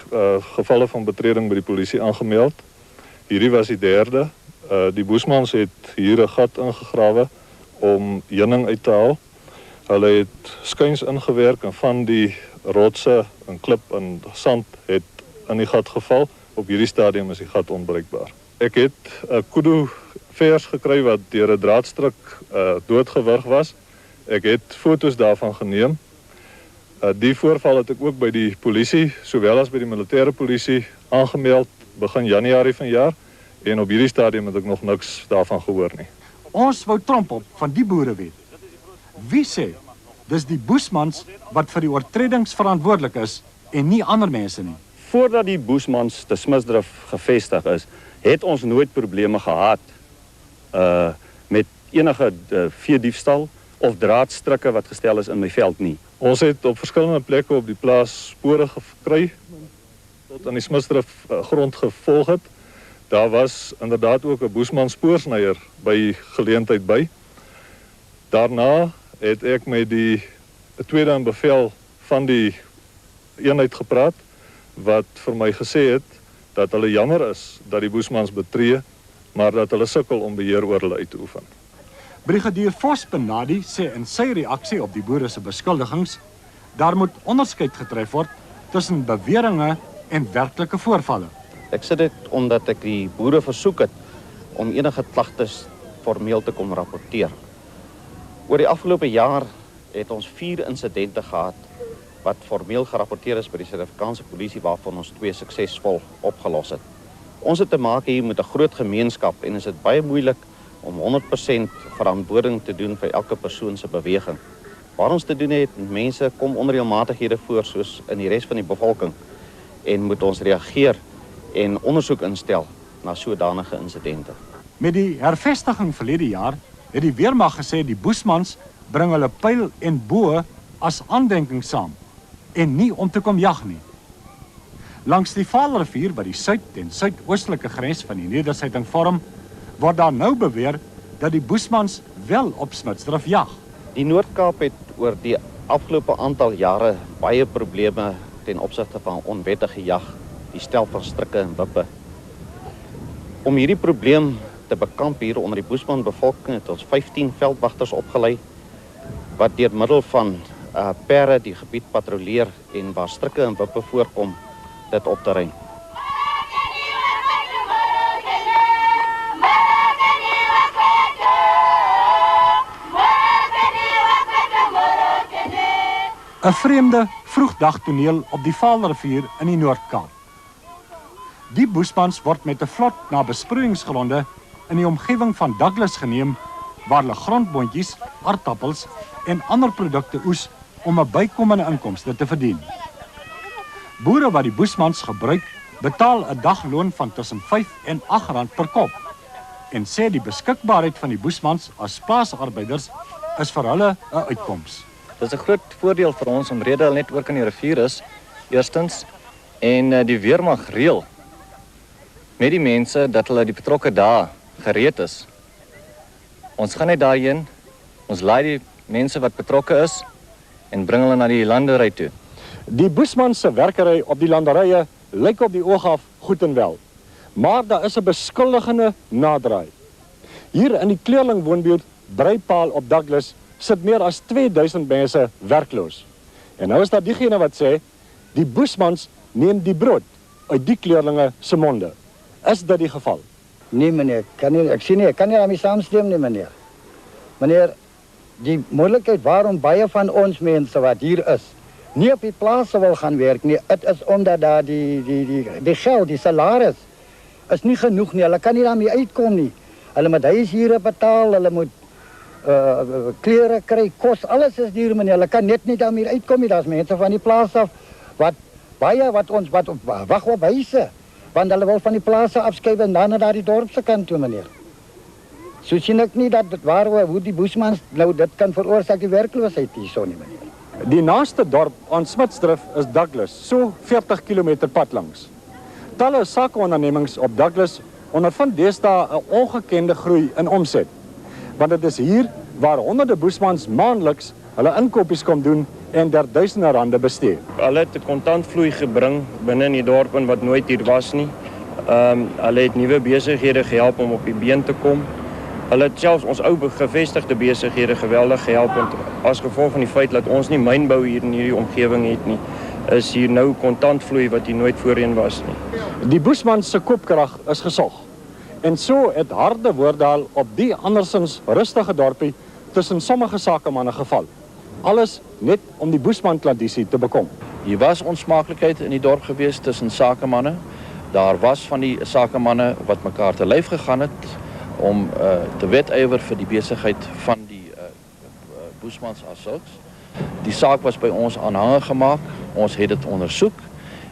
gevalle van betreding by die polisie aangemeld. Hierdie was die 3de. Die Boesmans het hier 'n gat ingegrawe om heuning uit te haal. Hulle het skuins ingewerk en van die rotse en klip en sand het in die gat geval. Op hierdie stadium is die gat onbruikbaar. Ek het 'n kudu vers gekry wat deur 'n draadstryk doodgewrig was. Ek het foto's daarvan geneem. Die voorval het ek ook by die polisie, sowel as by die militêre polisie, aangemeld begin Januarie vanjaar. En op hierdie stadium het ek nog niks daarvan gehoor nie. Ons wou tromp op van die boere weet. Wie sê, dis die Boesmans wat vir die oortredings verantwoordelik is en nie ander mense nie. Voordat die Boesmans te Smitsdrift gevestig is, het ons nooit probleme gehad met enige veediefstal of draadstrikke wat gestel is in my veld nie. Ons het op verskillende plekke op die plaas spore gekry tot aan die Smitsdrift grond gevolg het. Daar was inderdaad ook 'n Boesman spoorsnyer by geleentheid by. Daarna het ek met die tweede in bevel van die eenheid gepraat wat vir my gesê het dat hulle jammer is dat die Boesmans betree, maar dat hulle sukkel om beheer oor hulle uit te oefen. Brigadier Vos Benadi sê in sy reaksie op die boere se beskuldigings, daar moet onderskeid getref word tussen beweringe en werklike voorvalle. Ek sê dit omdat ek die boere versoek het om enige klagtes formeel te kom rapporteer. Oor die afgelope jaar het ons 4 insidente gehad wat formeel gerapporteer is by die Suid-Afrikaanse polisie waarvan ons 2 suksesvol opgelos het. Ons het te maak hier met 'n groot gemeenskap en is dit baie moeilik om 100% verantwoording te doen vir elke persoon se beweging. Waar ons te doen het, mense kom onreëlmatighede voor soos in die res van die bevolking en moet ons reageer en ondersoek instel na sodanige insidente. Met die hervestiging verlede jaar het die weermag gesê die Boesmans bring hulle pyl en boë as aandenking saam en nie om te kom jag nie. Langs die Vaalrivier wat die suid- en suidoostelike grens van die nedersetting vorm, word daar nou beweer dat die Boesmans wel op Smitsdrift jag. Die Noord-Kaap het oor die afgelope aantal jare baie probleme ten opsigte van onwettige jag, die stel van strikke en wippe. Om hierdie probleem te bekamp hier onder die Boesman bevolking het ons 15 veldwagters opgelei wat deur middel van perde die gebied patrolleer en waar strikke en wippe voorkom dit op te ruim. 'n vreemde vroegdagtoneel op die Vaalrivier in die Noord-Kaap. Die Boesmans word met 'n vlot na besproeiingsgronde in die omgewing van Douglas geneem waar hulle grondboontjies, aardappels en ander produkte oes om 'n bykomende inkomste te verdien. Boere wat die Boesmans gebruik, betaal 'n dagloon van tussen 5 en 8 rand per kop en sê die beskikbaarheid van die Boesmans as plaasarbeiders is vir hulle 'n uitkoms. Dit is 'n groot voordeel vir ons omrede hulle net oor kan die rivier is, eerstens, en die weermag reël met die mense dat hulle die betrokke dae gereed is. Ons gaan net daarheen, ons laai die mense wat betrokke is en bring hulle na die landery toe. Die Boesmans se werkery op die landerye lyk op die oog af goed en wel, maar daar is 'n beskuldigende naderdraai. Hier in die Kleurling woonbuurt Breipaal op Douglas sit meer as 2000 mense werkloos. En nou is daar diegene wat sê, die Boesmans neem die brood uit die kleurlinge se monde. Is dit die geval? Nee meneer, ek kan nie daarmee saamstem nie meneer. Meneer, die moontlikheid waarom baie van ons mense wat hier is, nie op die plase wil gaan werk nie, dit is omdat daar die geld, die salaris, is nie genoeg nie. Hulle kan nie daarmee uitkom nie. Hulle moet huishuur betaal, hulle moet klere kry, kos, alles is duur meneer. Hulle kan net nie daarmee uitkom nie. Daar's mense van die plaas af wat wag op huise, want hulle wil van die plase afskuif en dan na die dorp se kant toe meneer. So sien ek nie dat dit waar hoe die Bushmans nou dit kan veroorsaak die werkloosheid hierso nie, meneer. Die naaste dorp aan Smitsdrift is Douglas, so 40 km pad langs. Talle sakeondernemings op Douglas ondervind deesdae 'n ongekende groei in omset. Want dit is hier waar honderde Bushmans maandeliks hulle inkopies kom doen en der duisende rande bestee. Hulle het 'n kontantvloei gebring binne in die dorp en wat nooit hier was nie. Hulle het nuwe besighede gehelp om op die been te kom. Hulle het selfs ons ou gevestigde besighede geweldig gehelp en as gevolg van die feit dat ons nie mynbou hier in hierdie omgewing het nie, is hier nou kontantvloei wat hier nooit voorheen was nie. Die Bushmans se koopkrag is gesog. En so het harde woorde al op die andersins rustige dorpie tussen sommige sakemanne geval. Alles net om die Bushman-tradisie te bekom. Hier was onsmaaklikheid in die dorp gewees tussen sakemanne. Daar was van die sakemanne wat mekaar te lyf gegaan het om te wedywer vir die besigheid van die Bushmans as sulks. Die saak was by ons aanhangig gemaak. Ons het dit ondersoek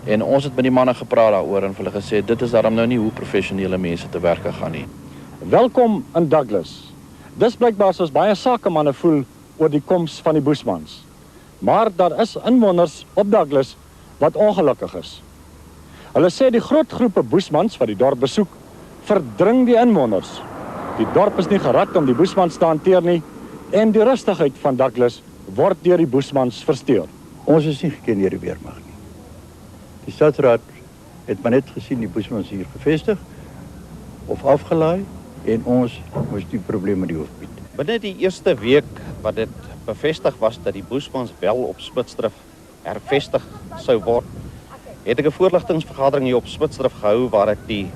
en ons het met die manne gepraat daaroor en hulle gesê dit is daarom nou nie hoe professionele mense te werk gaan nie. Welkom in Douglas. Dis blykbaar soos baie sakemanne voel oor die koms van die Bushmans. Maar daar is inwoners op Douglas wat ongelukkig is. Hulle sê die groot groepe Bushmans wat die dorp besoek, verdring die inwoners. Die dorp is nie gerad om die Bushmans te hanteer nie en die rustigheid van Douglas word deur die Bushmans versteur. Ons is nie geken deur die weermag nie. Die stadsraad het maar net gesien die Bushmans hier gevestig of afgelaai en ons moes die probleme die hoof bied. Binne die eerste week wat dit bevestig was dat die Bushmans wel op Smitsdrift hervestig sou word, het ek 'n voorligtingsvergadering hier op Smitsdrift gehou waar ek die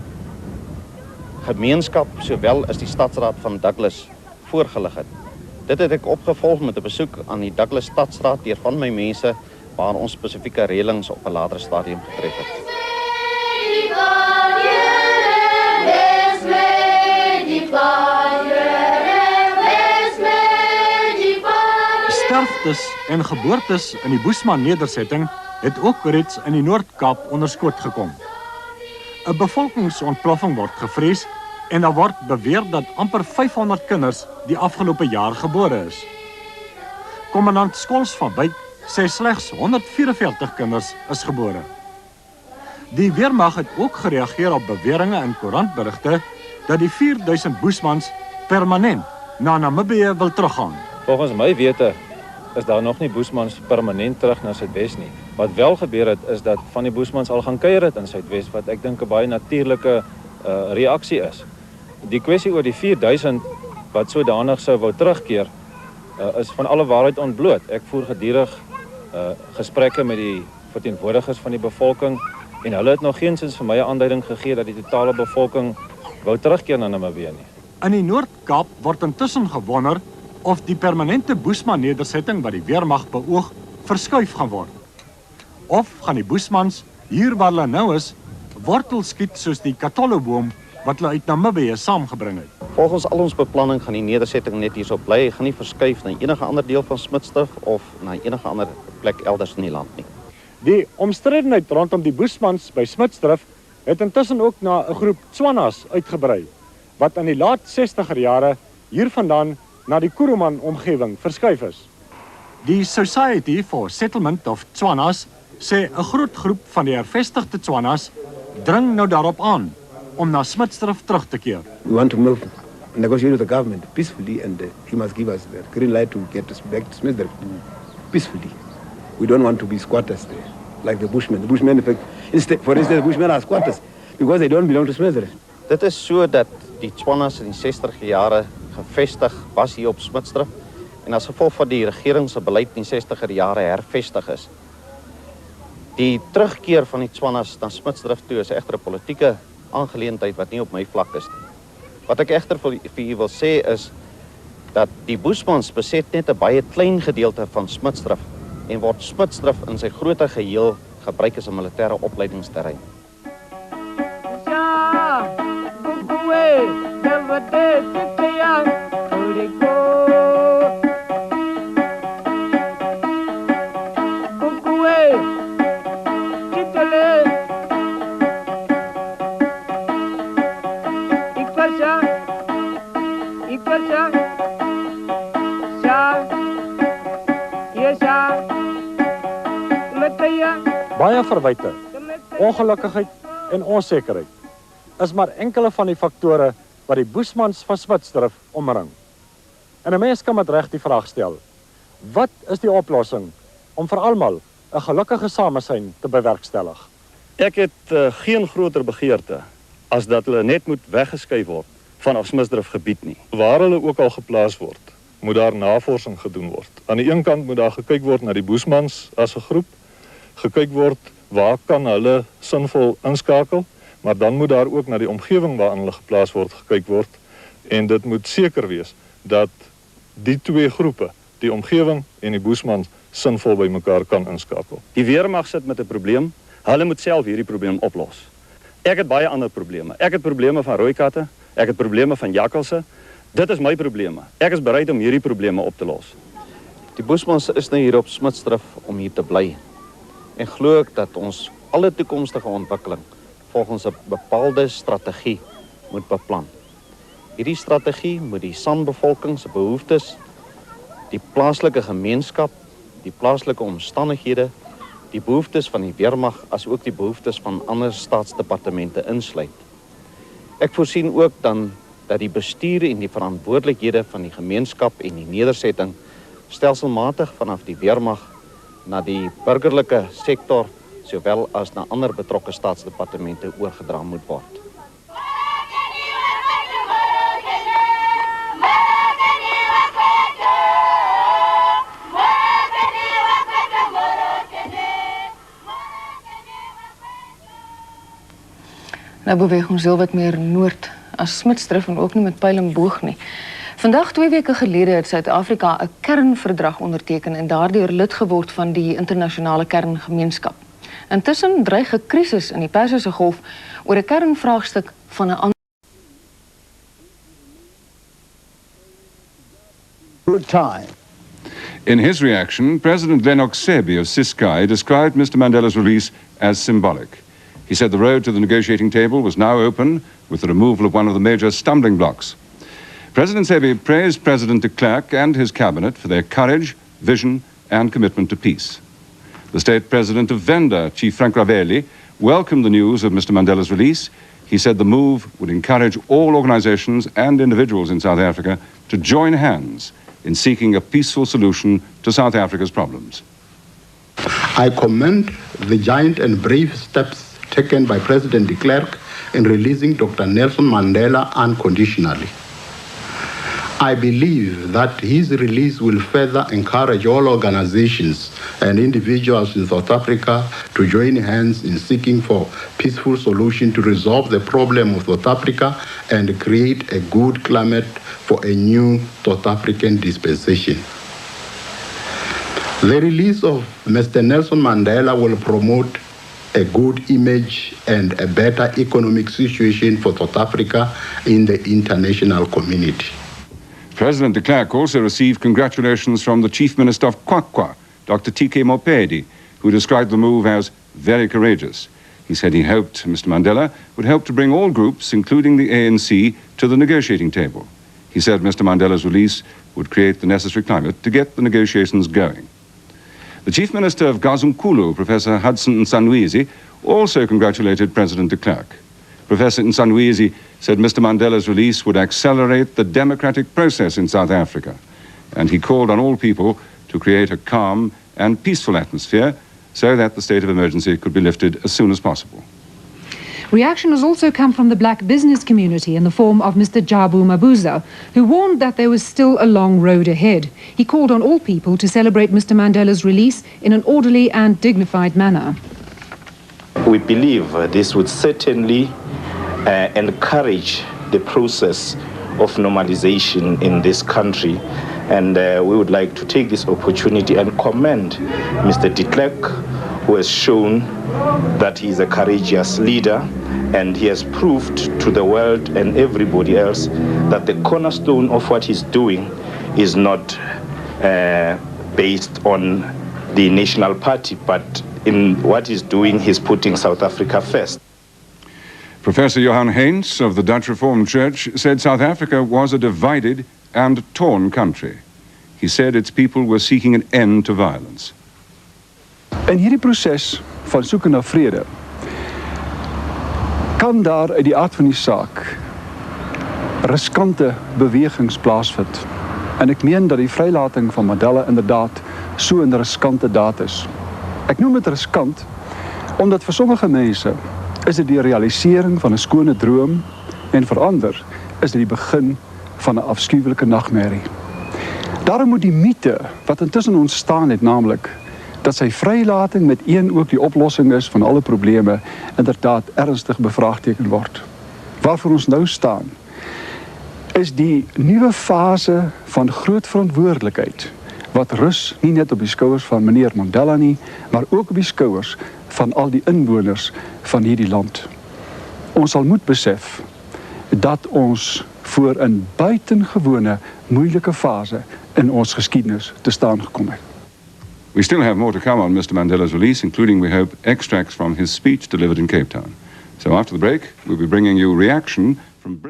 gemeenskap sowel as die stadsraad van Douglas voorgelig het. Dit het ek opgevolg met 'n besoek aan die Douglas Stadsraad deur van my mense waar ons spesifieke reëlings op 'n later stadium getref het. Sterftes en geboortes in die Bushman nedersetting het ook reeds in die Noord-Kaap onder skot gekom. 'n Bevolkingsontploffing word gevrees en daar word beweer dat amper 500 kinders die afgelope jaar gebore is. Kommandant Skols van Wyk sê slegs 144 kinders is gebore. Die weermag het ook gereageer op beweringe in koerantberigte dat die 4000 Bushmans permanent na Namibië wil teruggaan. Volgens my wete is daar nog nie Bushmans permanent terug na Suidwes nie. Wat wel gebeur het is dat van die Bushmans al gaan kuier het in Suidwes wat ek dink 'n baie natuurlike reaksie is. Die kwessie oor die 4000 wat sodanig sou wou terugkeer is van alle waarheid ontbloot. Ek voer gedurig gesprekke met die verteenwoordigers van die bevolking en hulle het nog geensins vir my 'n aanduiding gegee dat die totale bevolking wou terugkeer na Namibië nie. In die Noord-Kaap word intussen gewonder of die permanente Bushman nedersetting wat die weermag beoog verskuif gaan word. Of gaan die Bushmans hier waar hulle nou is wortel skiet soos die katolloboom wat hulle uit Namibië saamgebring het. Volgens al ons beplanning gaan die nedersetting net hierso bly. Hy gaan nie verskuif na enige ander deel van Smitsdrift of na enige ander plek elders in die land nie. Die omstredenheid rondom die Bushmans by Smitsdrift het intussen ook na 'n groep Tswanas uitgebrei wat in die laat 60er jare hiervandaan na die Kuruman-omgewing verskuif is. Die Society for Settlement of Tswanas sê 'n groot groep van die hervestigde Tswanas dring nou daarop aan om na Smitsdrift terug te keer. We want to move, negotiate with the government peacefully and he must give us the green light to get us back to Smitsdrift peacefully. We don't want to be squatters there, like the Bushmen. The Bushmen, in fact, for instance, the Bushmen are squatters because they don't belong to Smitsdrift. Dit is so dat die Tswanas in die 60er jare gevestig was hier op Smitsdrift en as gevolg van die regering se beleid in die 60er jare hervestig is. Die terugkeer van die Tswanas na Smitsdrift toe is egter 'n politieke aangeleentheid wat nie op my vlak is. Wat ek egter vir u wil sê is dat die Bushmans beset net 'n baie klein gedeelte van Smitsdrift en word Smitsdrift in sy groter geheel gebruik as 'n militêre opleidingsterrein. Baie verwyte, ongelukkigheid en onsekerheid is maar enkele van die faktore wat die Boesmans van Smitsdrift omring. En 'n mens kan met reg die vraag stel: wat is die oplossing om vir almal 'n gelukkige samesyn te bewerkstellig? Ek het geen groter begeerte as dat hulle net moet weggeskuif word vanaf Smitsdrift gebied nie. Waar hulle ook al geplaas word, moet daar navorsing gedoen word. Aan die een kant moet daar gekyk word na die Boesmans as 'n groep, gekyk word waar kan hulle sinvol inskakel, maar dan moet daar ook na die omgewing waarin hulle geplaas word gekyk word, en dit moet seker wees dat die twee groepe, die omgewing en die Boesmans, sinvol by mekaar kan inskakel. Die weermag sit met 'n probleem, hulle moet self hierdie probleem oplos. Ek het baie ander probleme. Ek het probleme van rooi katte, ek het probleme van jakkalse. Dit is my probleme. Ek is bereid om hierdie probleme op te los. Die Boesmans is nou hier op Smitsdrift om hier te bly. En glo ek dat ons alle toekomstige ontwikkeling volgens 'n bepaalde strategie moet beplan. Hierdie strategie moet die Sanbevolking se behoeftes, die plaaslike gemeenskap, die plaaslike omstandighede, die behoeftes van die weermag as ook die behoeftes van ander staatsdepartemente insluit. Ek voorsien ook dan dat die bestuur en die verantwoordelikhede van die gemeenskap en die nedersetting stelselmatig vanaf die weermag na die burgerlike sektor sowel as na ander betrokke staatsdepartemente oorgedra moet word. Nou beweeg ons heel wat meer noord as Smitsdrift en ook nie met pyl en boog nie. Vandag 2 weke gelede het Suid-Afrika 'n kernverdrag onderteken en daardeur lid geword van die internasionale kerngemeenskap. Intussen dreig 'n krisis in die Persiese Golf oor 'n kernvraagstuk van 'n ander time. In his reaction, President Lennox Sebi of Ciskei described Mr. Mandela's release as symbolic. He said the road to the negotiating table was now open with the removal of one of the major stumbling blocks. President Sebi praised President de Klerk and his cabinet for their courage, vision and commitment to peace. The state president of Venda, Chief Frank Raveli, welcomed the news of Mr. Mandela's release. He said the move would encourage all organizations and individuals in South Africa to join hands in seeking a peaceful solution to South Africa's problems. I commend the giant and brave steps taken by President de Klerk in releasing Dr. Nelson Mandela unconditionally. I believe that his release will further encourage all organizations and individuals in South Africa to join hands in seeking for peaceful solution to resolve the problem of South Africa and create a good climate for a new South African dispensation. The release of Mr. Nelson Mandela will promote a good image and a better economic situation for South Africa in the international community. President de Klerk also received congratulations from the Chief Minister of Kwakwa, Dr. T.K. Mopedi, who described the move as very courageous. He said he hoped Mr. Mandela would help to bring all groups, including the ANC, to the negotiating table. He said Mr. Mandela's release would create the necessary climate to get the negotiations going. The Chief Minister of Gazunkulu, Professor Hudson Nsanwizi, also congratulated President de Klerk. Professor Nsanwizi said Mr. Mandela's release would accelerate the democratic process in South Africa, and he called on all people to create a calm and peaceful atmosphere so that the state of emergency could be lifted as soon as possible. Reaction has also come from the black business community in the form of Mr. Jabu Mabuza, who warned that there was still a long road ahead. He called on all people to celebrate Mr. Mandela's release in an orderly and dignified manner. We believe this would certainly encourage the process of normalization in this country, and we would like to take this opportunity and commend Mr. de Klerk, who has shown that he is a courageous leader, and he has proved to the world and everybody else that the cornerstone of what he's doing is not based on the National Party, but in what he's doing, he's putting South Africa first. Professor Johan Heinz of the Dutch Reformed Church said South Africa was a divided and torn country. He said its people were seeking an end to violence. In hierdie proses van soeke na vrede kan daar uit die aard van die saak riskante bewegings plaasvind. En ek meen dat die vrylating van Mandela inderdaad so 'n riskante daad is. Ek noem dit riskant omdat vir sommige mense is dit die realisering van 'n skone droom en vir ander is dit die begin van 'n afskuwelike nagmerrie. Daarom moet die mite wat intussen ontstaan het, naamlik dat sy vrylating met een ook die oplossing is van alle probleme, inderdaad ernstig bevraagteken word. Waarvoor ons nou staan, is die nuwe fase van groot verantwoordelikheid, wat rus nie net op die skouers van meneer Mandela nie, maar ook op die skouers van al die inwoners van hierdie land. Ons sal moet besef dat ons voor 'n buitengewone moeilike fase in ons geskiedenis te staan gekom het. We still have more to come on Mr. Mandela's release, including, we hope, extracts from his speech delivered in Cape Town. So after the break, we'll be bringing you reaction from Britain.